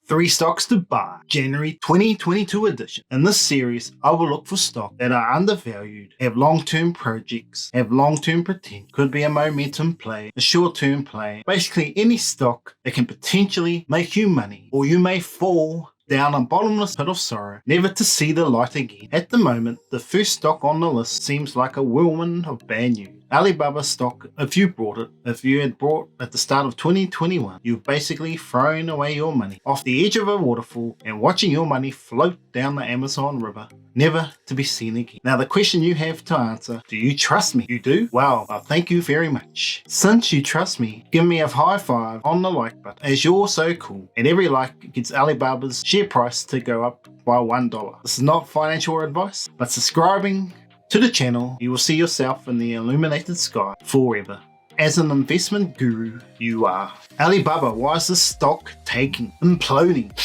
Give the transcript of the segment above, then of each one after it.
3 Stocks to Buy, January 2022 edition. In this series, I will look for stocks that are undervalued, have long-term projects, have long-term potential, could be a momentum play, a short-term play, basically any stock that can potentially make you money, or you may fall down a bottomless pit of sorrow, never to see the light again. At the moment, the first stock on the list seems like a whirlwind of bad news. Alibaba stock, if you had bought at the start of 2021, you've basically thrown away your money off the edge of a waterfall and watching your money float down the Amazon River, never to be seen again. Now the question you have to answer, do you trust me? You do? Well, thank you very much. Since you trust me, give me a high five on the like button, as you're so cool, and every like gets Alibaba's share price to go up by $1. This is not financial advice, but subscribing to the channel, you will see yourself in the illuminated sky forever. As an investment guru, you are. Alibaba, why is this stock taking, imploding?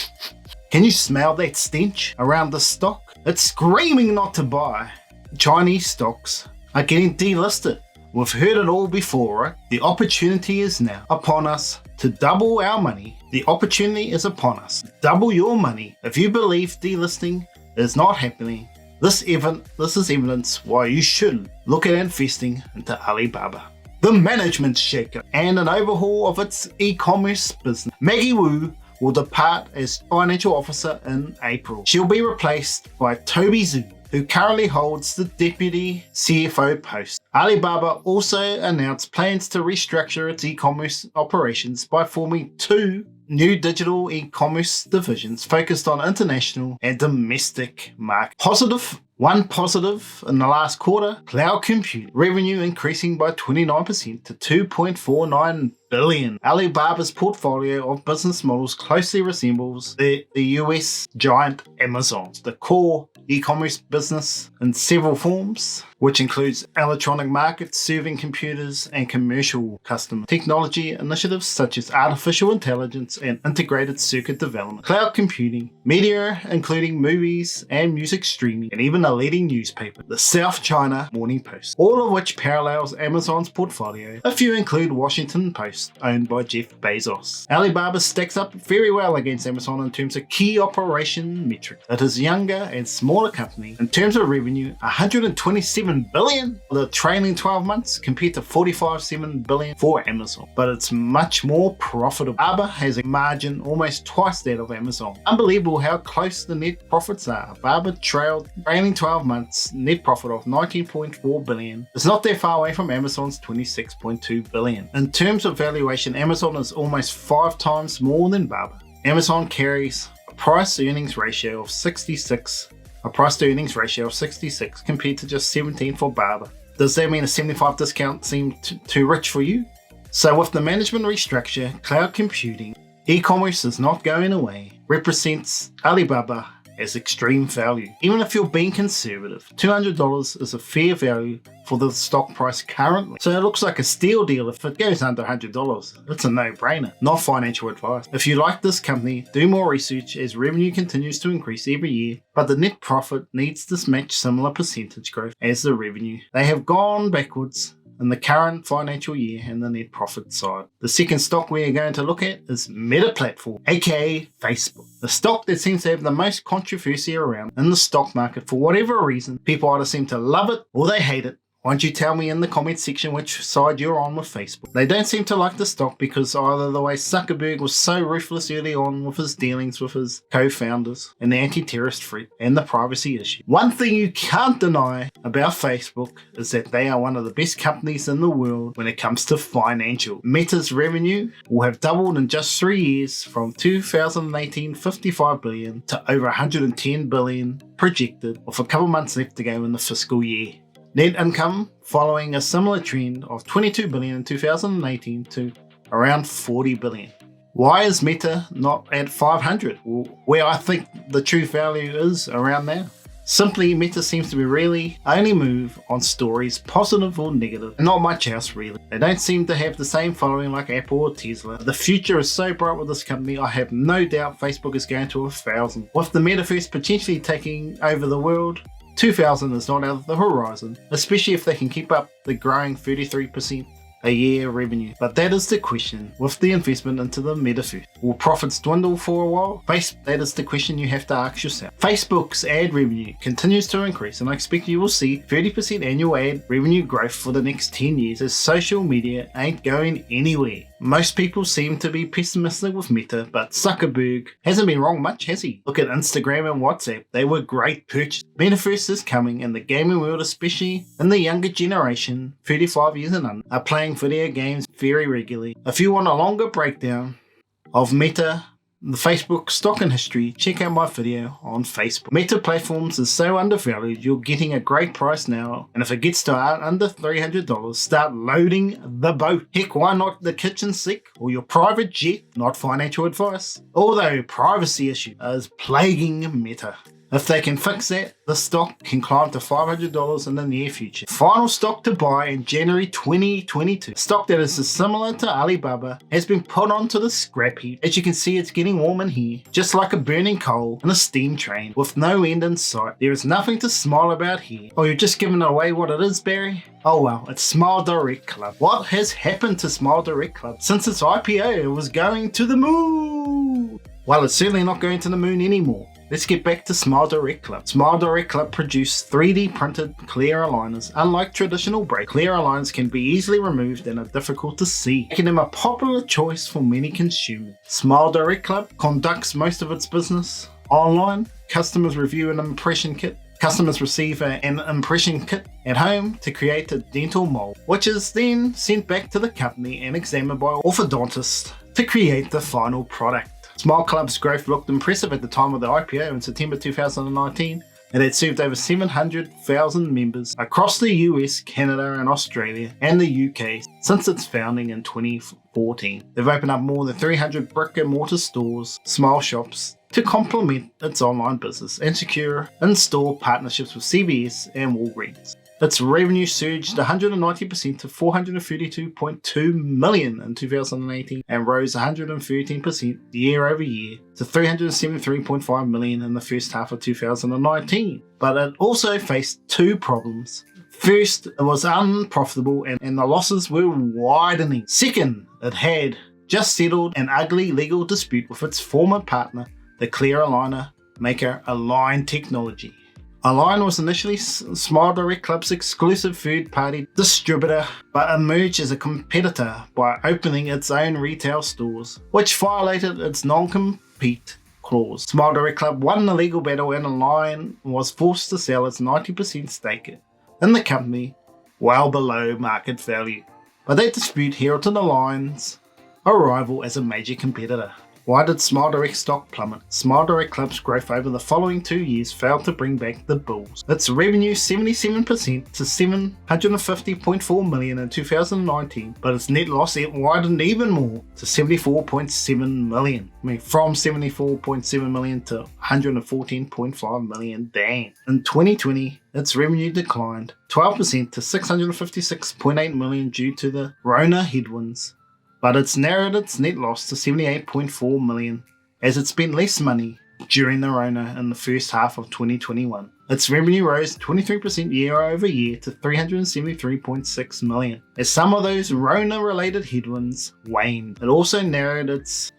Can you smell that stench around the stock? It's screaming not to buy. Chinese stocks are getting delisted. We've heard it all before, right? The opportunity is now upon us to double our money. The opportunity is upon us. Double your money. If you believe delisting is not happening, this is evidence why you should look at investing into Alibaba. The management shaker and an overhaul of its e-commerce business. Maggie Wu will depart as financial officer in April. She'll be replaced by Toby Zhu, who currently holds the deputy CFO post. Alibaba also announced plans to restructure its e-commerce operations by forming 2 new digital e-commerce divisions focused on international and domestic markets. One positive in the last quarter, cloud computing revenue increasing by 29% to $2.49 billion. Alibaba's portfolio of business models closely resembles the US giant Amazon's. The core e-commerce business in several forms, which includes electronic markets, serving computers, and commercial customer technology initiatives such as artificial intelligence and integrated circuit development, cloud computing, media including movies and music streaming, and even a leading newspaper, the South China Morning Post, all of which parallels Amazon's portfolio. A few include Washington Post, owned by Jeff Bezos. Alibaba stacks up very well against Amazon in terms of key operation metrics. It is a younger and smaller company. In terms of revenue, $127 billion for the trailing 12 months compared to $45.7 billion for Amazon. But it's much more profitable. Alibaba has a margin almost twice that of Amazon. Unbelievable how close the net profits are. Alibaba trailing 12 months net profit of $19.4 billion. It's not that far away from Amazon's $26.2 billion. In terms of valuation, Amazon is almost 5 times more than Alibaba. Amazon carries a price-earnings ratio of 66. A price-to-earnings ratio of 66 compared to just 17 for Alibaba. Does that mean a 75 discount seemed too rich for you? So with the management restructure, cloud computing, e-commerce is not going away, represents Alibaba as extreme value. Even if you're being conservative, $200 is a fair value for the stock price currently. So it looks like a steal deal if it goes under $100. It's a no-brainer, not financial advice. If you like this company, do more research as revenue continues to increase every year, but the net profit needs to match similar percentage growth as the revenue. They have gone backwards in the current financial year and the net profit side. The second stock we are going to look at is Meta Platform, aka Facebook. The stock that seems to have the most controversy around in the stock market for whatever reason. People either seem to love it or they hate it. Why don't you tell me in the comments section which side you're on with Facebook? They don't seem to like the stock because either the way Zuckerberg was so ruthless early on with his dealings with his co-founders and the anti-terrorist threat and the privacy issue. One thing you can't deny about Facebook is that they are one of the best companies in the world when it comes to financial. Meta's revenue will have doubled in just 3 years from 2018 $55 billion to over $110 billion projected, with a couple months left to go in the fiscal year. Net income following a similar trend of $22 billion in 2018 to around $40 billion. Why is Meta not at 500, where I think the true value is around now? Simply, Meta seems to be really only move on stories, positive or negative, and not much else really. They don't seem to have the same following like Apple or Tesla. The future is so bright with this company, I have no doubt Facebook is going to 1,000. With the metaverse potentially taking over the world, 2000 is not out of the horizon, especially if they can keep up the growing 33% a year revenue. But that is the question with the investment into the metaverse. Will profits dwindle for a while? That is the question you have to ask yourself. Facebook's ad revenue continues to increase, and I expect you will see 30% annual ad revenue growth for the next 10 years as social media ain't going anywhere. Most people seem to be pessimistic with Meta, but Zuckerberg hasn't been wrong much, has he? Look at Instagram and WhatsApp. They were great purchases. Metaverse is coming, and the gaming world, especially in the younger generation, 35 years and under, are playing video games very regularly. If you want a longer breakdown of Meta, the Facebook stock and history, check out my video on Facebook. Meta platforms is so undervalued, you're getting a great price now, and if it gets to under $300, start loading the boat. Heck, why not the kitchen sink or your private jet? Not financial advice. Although privacy issue is plaguing Meta. If they can fix that, the stock can climb to $500 in the near future. Final stock to buy in January 2022. Stock that is similar to Alibaba has been put onto the scrap heap. As you can see, it's getting warm in here, just like a burning coal in a steam train with no end in sight. There is nothing to smile about here. Oh, you're just giving away what it is, Barry? Oh well, it's Smile Direct Club. What has happened to Smile Direct Club? Since its IPO, it was going to the moon. Well, it's certainly not going to the moon anymore. Let's get back to Smile Direct Club. Smile Direct Club produce 3D printed clear aligners. Unlike traditional braces, clear aligners can be easily removed and are difficult to see, making them a popular choice for many consumers. Smile Direct Club conducts most of its business online. Customers review an impression kit. Customers receive an impression kit at home to create a dental mold, which is then sent back to the company and examined by orthodontists to create the final product. Smile Club's growth looked impressive at the time of the IPO in September 2019. It had served over 700,000 members across the US, Canada and Australia and the UK since its founding in 2014. They've opened up more than 300 brick and mortar stores, Smile shops, to complement its online business and secure in-store partnerships with CVS and Walgreens. Its revenue surged 190% to $432.2 million in 2018 and rose 113% year over year to $373.5 million in the first half of 2019. But it also faced two problems. First, it was unprofitable and the losses were widening. Second, it had just settled an ugly legal dispute with its former partner, the clear aligner maker Align Technology. Align was initially Smile Direct Club's exclusive third-party distributor, but emerged as a competitor by opening its own retail stores, which violated its non-compete clause. Smile Direct Club won the legal battle and Align was forced to sell its 90% stake in the company well below market value. But that dispute heralded Align's arrival as a major competitor. Why did Smile Direct stock plummet? Smile Direct Club's growth over the following 2 years failed to bring back the bulls. Its revenue 77% to $750.4 million in 2019, but its net loss widened even more to $74.7 million. From $74.7 million to $114.5 million. Dang. In 2020, its revenue declined 12% to $656.8 million due to the Rona headwinds, but it's narrowed its net loss to $78.4 million as it spent less money during the Rona in the first half of 2021. Its revenue rose 23% year over year to $373.6 million as some of those Rona-related headwinds waned. It also narrowed its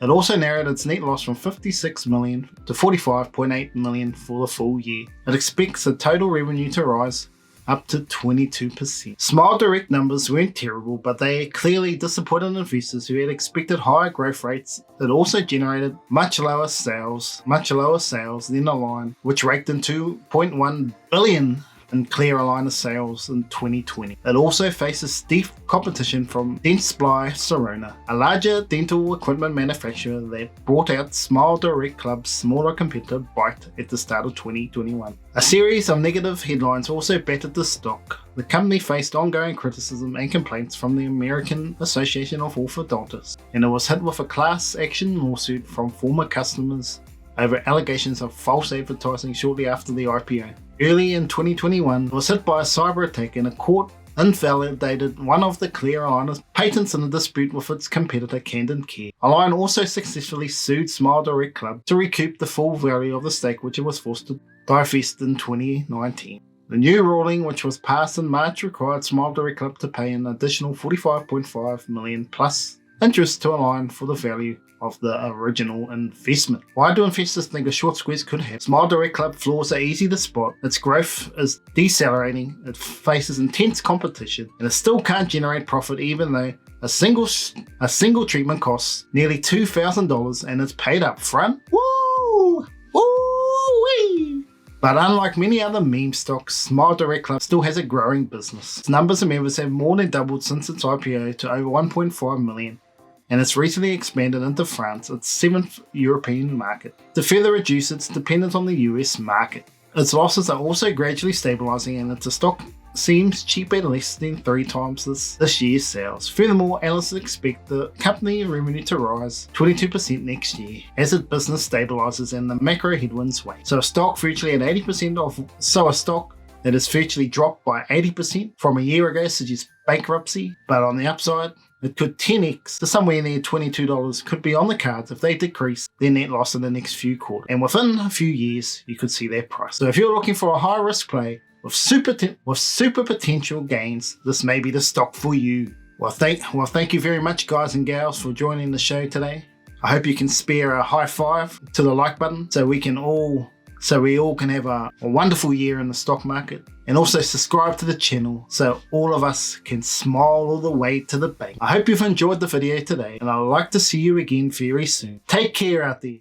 net loss from $56 million to $45.8 million for the full year. It expects the total revenue to rise up to 22%. Smile Direct numbers weren't terrible, but they clearly disappointed investors who had expected higher growth rates. It also generated much lower sales than Align, which raked in $2.1 billion in clear aligner sales in 2020. It also faces stiff competition from Dentsply Sirona, a larger dental equipment manufacturer that brought out Smile Direct Club's smaller competitor Bite at the start of 2021. A series of negative headlines also battered the stock. The company faced ongoing criticism and complaints from the American Association of Orthodontists, and it was hit with a class action lawsuit from former customers over allegations of false advertising shortly after the IPO. Early in 2021, it was hit by a cyber attack and a court invalidated one of the clear aligners patents in a dispute with its competitor Candid Care. Align also successfully sued Smile Direct Club to recoup the full value of the stake which it was forced to divest in 2019. The new ruling, which was passed in March, required Smile Direct Club to pay an additional $45.5 million plus interest to align for the value of the original investment. Why do investors think a short squeeze could happen? Smile Direct Club flaws are easy to spot. Its growth is decelerating, it faces intense competition, and it still can't generate profit even though a single treatment costs nearly $2,000 and it's paid up front. Woo! Woo-wee! But unlike many other meme stocks, Smile Direct Club still has a growing business. Its numbers of members have more than doubled since its IPO to over 1.5 million, and it's recently expanded into France, its 7th European market, to further reduce its dependence on the US market. Its losses are also gradually stabilising, and its stock seems cheap at less than 3 times this year's sales. Furthermore, analysts expect the company revenue to rise 22% next year as its business stabilises and the macro headwinds wane. So a stock that has virtually dropped by 80% from a year ago suggests bankruptcy, but on the upside, it could 10x to somewhere near $22 could be on the cards if they decrease their net loss in the next few quarters. And within a few years, you could see their price. So if you're looking for a high risk play with super potential gains, this may be the stock for you. Well, thank you very much, guys and gals, for joining the show today. I hope you can spare a high five to the like button so we all can have a wonderful year in the stock market, and also subscribe to the channel so all of us can smile all the way to the bank. I hope you've enjoyed the video today, and I'd like to see you again very soon. Take care out there.